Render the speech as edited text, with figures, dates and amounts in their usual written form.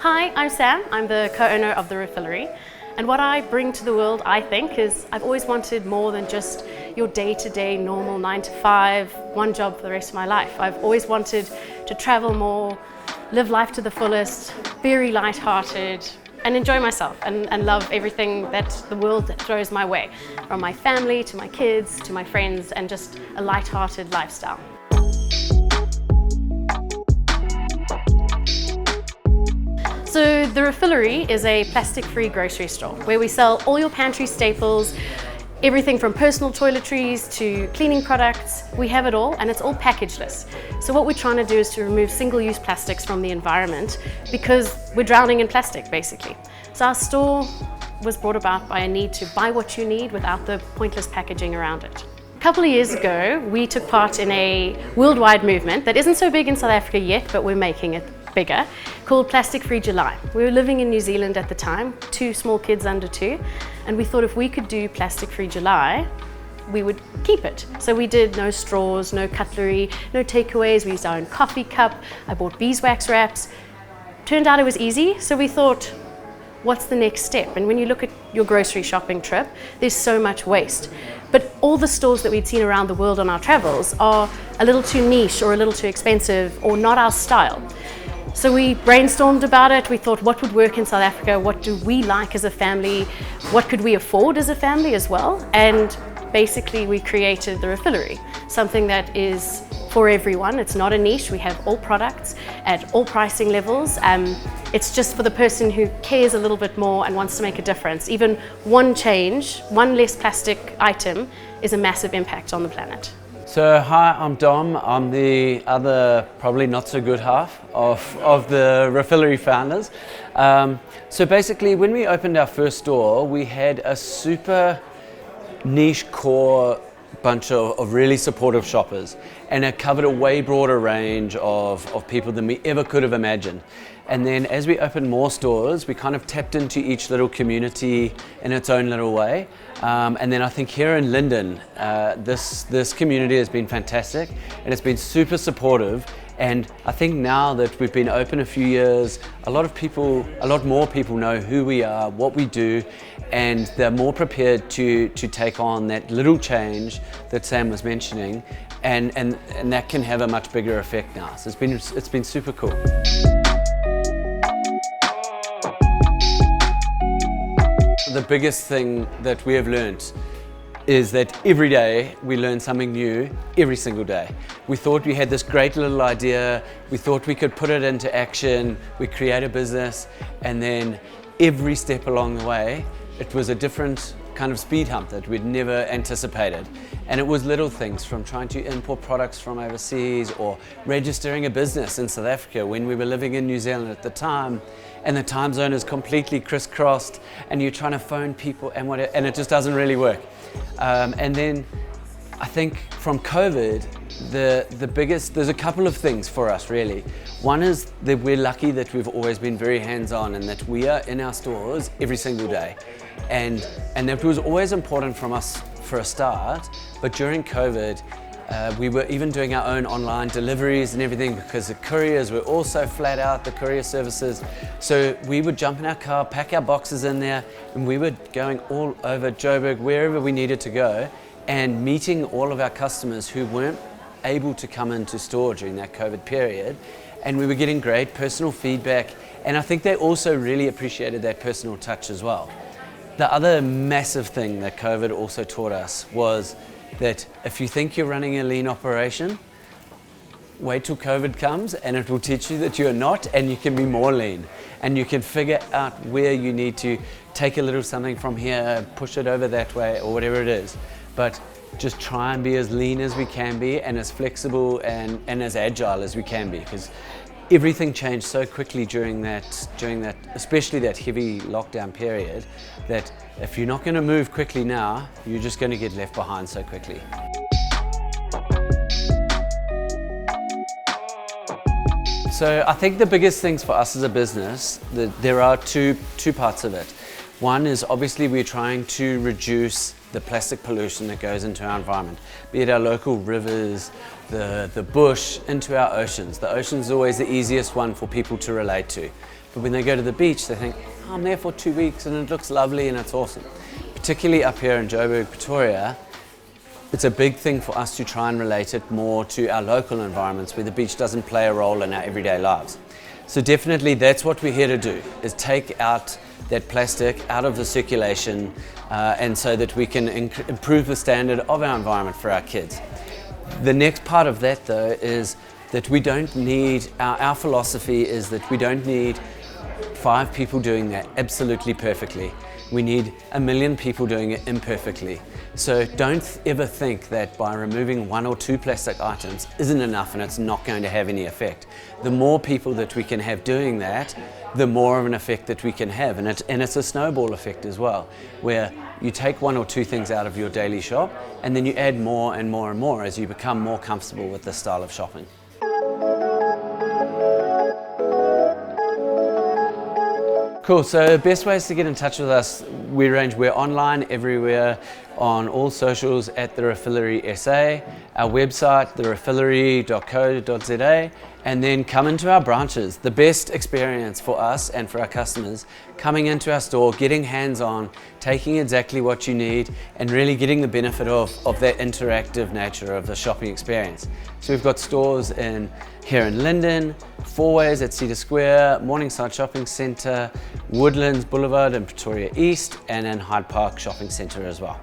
Hi, I'm Sam. I'm the co-owner of the Refillery. And what I bring to the world, I think, is I've always wanted more than just your day-to-day normal 9 to 5, one job for the rest of my life. I've always wanted to travel more, live life to the fullest, very light-hearted, and enjoy myself and love everything that the world throws my way, from my family to my kids to my friends, and just a light-hearted lifestyle. So the Refillery is a plastic-free grocery store where we sell all your pantry staples, everything from personal toiletries to cleaning products. We have it all, and it's all packageless. So what we're trying to do is to remove single-use plastics from the environment, because we're drowning in plastic basically. So our store was brought about by a need to buy what you need without the pointless packaging around it. A couple of years ago, we took part in a worldwide movement that isn't so big in South Africa yet, but we're making it bigger, called Plastic Free July. We were living in New Zealand at the time, 2 small kids under 2, and we thought if we could do Plastic Free July, we would keep it. So we did no straws, no cutlery, no takeaways. We used our own coffee cup. I bought beeswax wraps. Turned out it was easy, so we thought, what's the next step? And when you look at your grocery shopping trip, there's so much waste. But all the stores that we'd seen around the world on our travels are a little too niche or a little too expensive or not our style. So we brainstormed about it. We thought, what would work in South Africa? What do we like as a family? What could we afford as a family as well? And basically we created the Refillery, something that is for everyone. It's not a niche. We have all products at all pricing levels. It's just for the person who cares a little bit more and wants to make a difference. Even one change, one less plastic item is a massive impact on the planet. So hi, I'm Dom. I'm the other, probably not so good half of the Refillery founders. So basically when we opened our first store, we had a super niche core bunch of really supportive shoppers, and it covered a way broader range of people than we ever could have imagined. And then as we opened more stores, we kind of tapped into each little community in its own little way. And then I think here in Linden, this community has been fantastic, and it's been super supportive. And I think now that we've been open a few years, a lot more people know who we are, what we do, and they're more prepared to take on that little change that Sam was mentioning, and that can have a much bigger effect now. So it's been super cool. The biggest thing that we have learned is that every day we learn something new, every single day. We thought we had this great little idea, we thought we could put it into action, we create a business, and then every step along the way, it was a different kind of speed hump that we'd never anticipated. And it was little things, from trying to import products from overseas or registering a business in South Africa when we were living in New Zealand at the time, and the time zone is completely crisscrossed, and you're trying to phone people and it just doesn't really work. And then I think from COVID, there's a couple of things for us really. One is that we're lucky that we've always been very hands-on, and that we are in our stores every single day. And that was always important from us for a start, but during COVID, we were even doing our own online deliveries and everything, because the couriers were also flat out, the courier services. So we would jump in our car, pack our boxes in there, and we were going all over Joburg, wherever we needed to go, and meeting all of our customers who weren't able to come into store during that COVID period. And we were getting great personal feedback, and I think they also really appreciated that personal touch as well. The other massive thing that COVID also taught us was that if you think you're running a lean operation, wait till COVID comes and it will teach you that you're not, and you can be more lean, and you can figure out where you need to take a little something from here, push it over that way, or whatever it is. But just try and be as lean as we can be, and as flexible and as agile as we can be, because everything changed so quickly during that, especially that heavy lockdown period, that if you're not going to move quickly now, you're just going to get left behind so quickly. So I think the biggest things for us as a business, there are two parts of it. One is obviously we're trying to reduce the plastic pollution that goes into our environment, be it our local rivers, the bush, into our oceans. The ocean's always the easiest one for people to relate to, But when they go to the beach, they think, oh, I'm there for 2 weeks and it looks lovely and it's awesome. Particularly up here in Joburg, Pretoria, it's a big thing for us to try and relate it more to our local environments where the beach doesn't play a role in our everyday lives. So definitely that's what we're here to do, is take out that plastic out of the circulation and so that we can improve the standard of our environment for our kids. The next part of that though is that we don't need, our philosophy is that we don't need 5 people doing that absolutely perfectly. We need 1 million people doing it imperfectly. So don't ever think that by removing 1 or 2 plastic items isn't enough and it's not going to have any effect. The more people that we can have doing that, the more of an effect that we can have. And it's a snowball effect as well, where you take 1 or 2 things out of your daily shop and then you add more and more and more as you become more comfortable with this style of shopping. Cool, so best ways to get in touch with us, we're online everywhere on all socials at the Refillery SA, our website, therefillery.co.za, and then come into our branches. The best experience for us and for our customers, coming into our store, getting hands-on, taking exactly what you need, and really getting the benefit of that interactive nature of the shopping experience. So we've got stores here in Linden, Fourways at Cedar Square, Morningside Shopping Centre, Woodlands Boulevard in Pretoria East, and in Hyde Park Shopping Centre as well.